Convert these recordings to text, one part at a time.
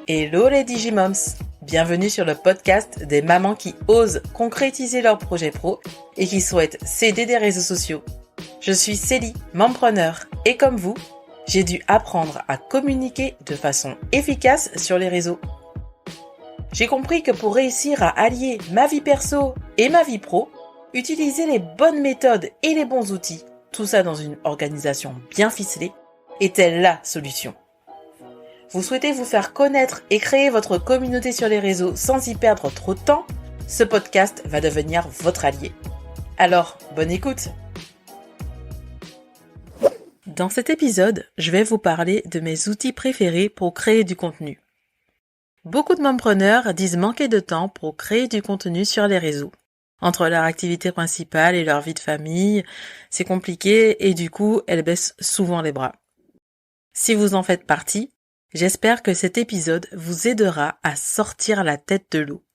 Hello les Digimoms! Bienvenue sur le podcast des mamans qui osent concrétiser leurs projets pro et qui souhaitent s'aider des réseaux sociaux. Je suis Célie, mompreneur, et comme vous, j'ai dû apprendre à communiquer de façon efficace sur les réseaux. J'ai compris que pour réussir à allier ma vie perso et ma vie pro, utiliser les bonnes méthodes et les bons outils, tout ça dans une organisation bien ficelée, était la solution. Vous souhaitez vous faire connaître et créer votre communauté sur les réseaux sans y perdre trop de temps? Ce podcast va devenir votre allié. Alors, bonne écoute! Dans cet épisode, je vais vous parler de mes outils préférés pour créer du contenu. Beaucoup de mompreneurs disent manquer de temps pour créer du contenu sur les réseaux. Entre leur activité principale et leur vie de famille, c'est compliqué et du coup, elles baissent souvent les bras. Si vous en faites partie, j'espère que cet épisode vous aidera à sortir la tête de l'eau.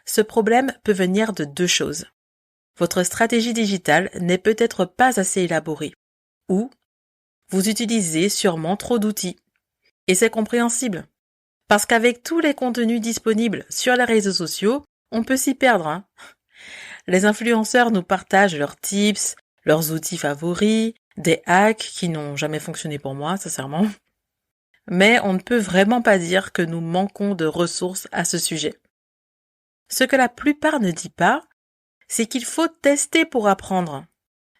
Ce problème peut venir de deux choses. Votre stratégie digitale n'est peut-être pas assez élaborée, ou vous utilisez sûrement trop d'outils. Et c'est compréhensible, parce qu'avec tous les contenus disponibles sur les réseaux sociaux, on peut s'y perdre. Les influenceurs nous partagent leurs tips, leurs outils favoris, des hacks qui n'ont jamais fonctionné pour moi, sincèrement. Mais on ne peut vraiment pas dire que nous manquons de ressources à ce sujet. Ce que la plupart ne dit pas, c'est qu'il faut tester pour apprendre.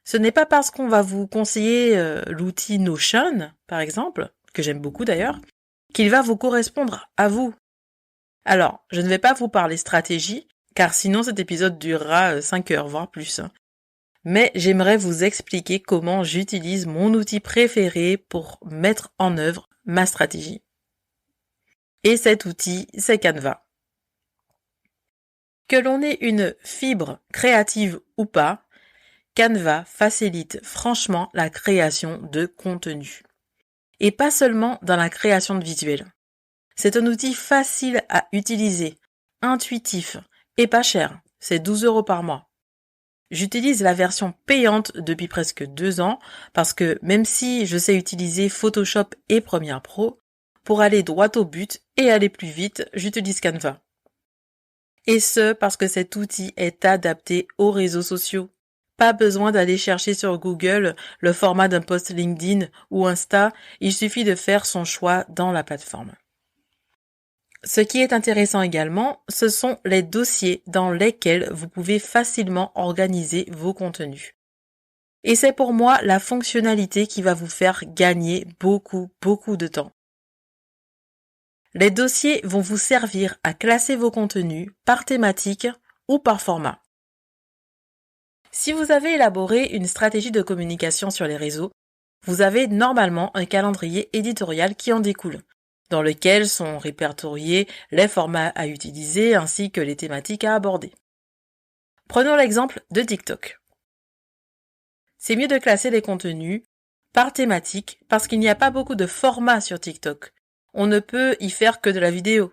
Ce n'est pas parce qu'on va vous conseiller l'outil Notion, par exemple, que j'aime beaucoup d'ailleurs, qu'il va vous correspondre à vous. Alors, je ne vais pas vous parler stratégie, car sinon cet épisode durera 5 heures, voire plus. Mais j'aimerais vous expliquer comment j'utilise mon outil préféré pour mettre en œuvre ma stratégie. Et cet outil, c'est Canva. Que l'on ait une fibre créative ou pas, Canva facilite franchement la création de contenu. Et pas seulement dans la création de visuels. C'est un outil facile à utiliser, intuitif et pas cher, c'est 12 € par mois. J'utilise la version payante depuis presque 2 ans parce que même si je sais utiliser Photoshop et Premiere Pro, pour aller droit au but et aller plus vite, j'utilise Canva. Et ce parce que cet outil est adapté aux réseaux sociaux. Pas besoin d'aller chercher sur Google le format d'un post LinkedIn ou Insta, il suffit de faire son choix dans la plateforme. Ce qui est intéressant également, ce sont les dossiers dans lesquels vous pouvez facilement organiser vos contenus. Et c'est pour moi la fonctionnalité qui va vous faire gagner beaucoup de temps. Les dossiers vont vous servir à classer vos contenus par thématique ou par format. Si vous avez élaboré une stratégie de communication sur les réseaux, vous avez normalement un calendrier éditorial qui en découle, dans lequel sont répertoriés les formats à utiliser ainsi que les thématiques à aborder. Prenons l'exemple de TikTok. C'est mieux de classer les contenus par thématique parce qu'il n'y a pas beaucoup de formats sur TikTok. On ne peut y faire que de la vidéo.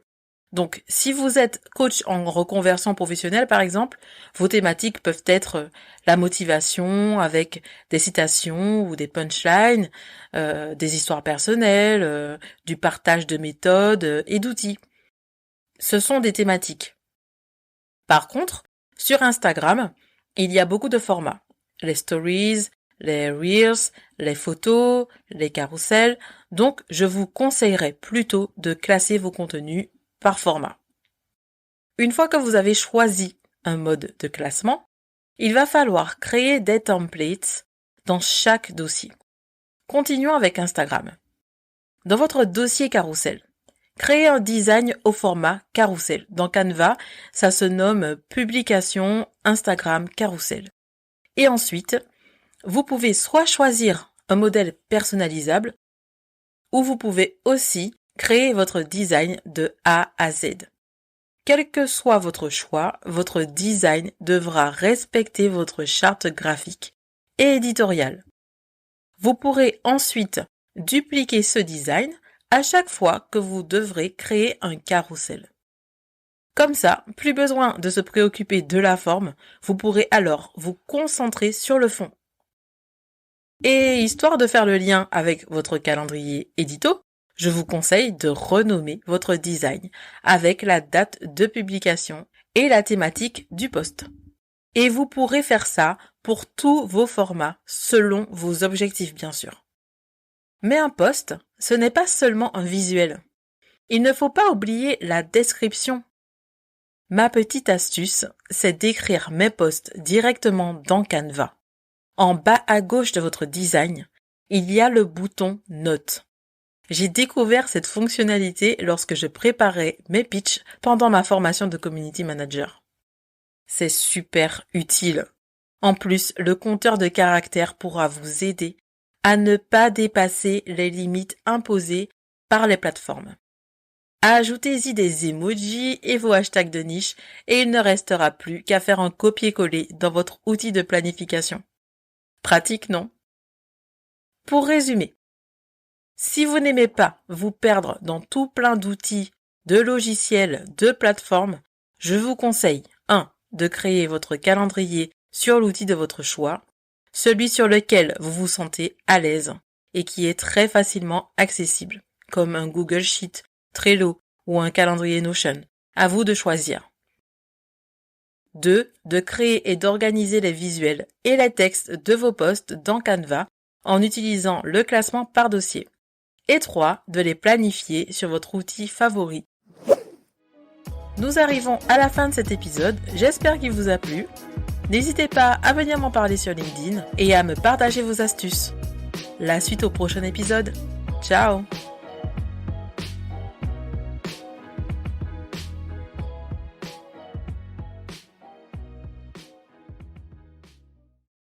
Donc, si vous êtes coach en reconversion professionnelle, par exemple, vos thématiques peuvent être la motivation avec des citations ou des punchlines, des histoires personnelles, du partage de méthodes et d'outils. Ce sont des thématiques. Par contre, sur Instagram, il y a beaucoup de formats. Les stories, les reels, les photos, les carousels. Donc, je vous conseillerais plutôt de classer vos contenus par format. Une fois que vous avez choisi un mode de classement, il va falloir créer des templates dans chaque dossier. Continuons avec Instagram. Dans votre dossier carrousel, créez un design au format carrousel. Dans Canva, ça se nomme Publication Instagram Carrousel. Et ensuite, vous pouvez soit choisir un modèle personnalisable, ou vous pouvez aussi créer votre design de A à Z. Quel que soit votre choix, votre design devra respecter votre charte graphique et éditoriale. Vous pourrez ensuite dupliquer ce design à chaque fois que vous devrez créer un carrousel. Comme ça, plus besoin de se préoccuper de la forme, vous pourrez alors vous concentrer sur le fond. Et histoire de faire le lien avec votre calendrier édito, je vous conseille de renommer votre design avec la date de publication et la thématique du post. Et vous pourrez faire ça pour tous vos formats, selon vos objectifs bien sûr. Mais un post, ce n'est pas seulement un visuel. Il ne faut pas oublier la description. Ma petite astuce, c'est d'écrire mes posts directement dans Canva. En bas à gauche de votre design, il y a le bouton Notes. J'ai découvert cette fonctionnalité lorsque je préparais mes pitchs pendant ma formation de Community Manager. C'est super utile. En plus, le compteur de caractères pourra vous aider à ne pas dépasser les limites imposées par les plateformes. Ajoutez-y des emojis et vos hashtags de niche et il ne restera plus qu'à faire un copier-coller dans votre outil de planification. Pratique, non? Pour résumer, si vous n'aimez pas vous perdre dans tout plein d'outils, de logiciels, de plateformes, je vous conseille 1. De créer votre calendrier sur l'outil de votre choix, celui sur lequel vous vous sentez à l'aise et qui est très facilement accessible, comme un Google Sheet, Trello ou un calendrier Notion. À vous de choisir. 2. De créer et d'organiser les visuels et les textes de vos posts dans Canva en utilisant le classement par dossier. Et 3. De les planifier sur votre outil favori. Nous arrivons à la fin de cet épisode, j'espère qu'il vous a plu. N'hésitez pas à venir m'en parler sur LinkedIn et à me partager vos astuces. La suite au prochain épisode. Ciao!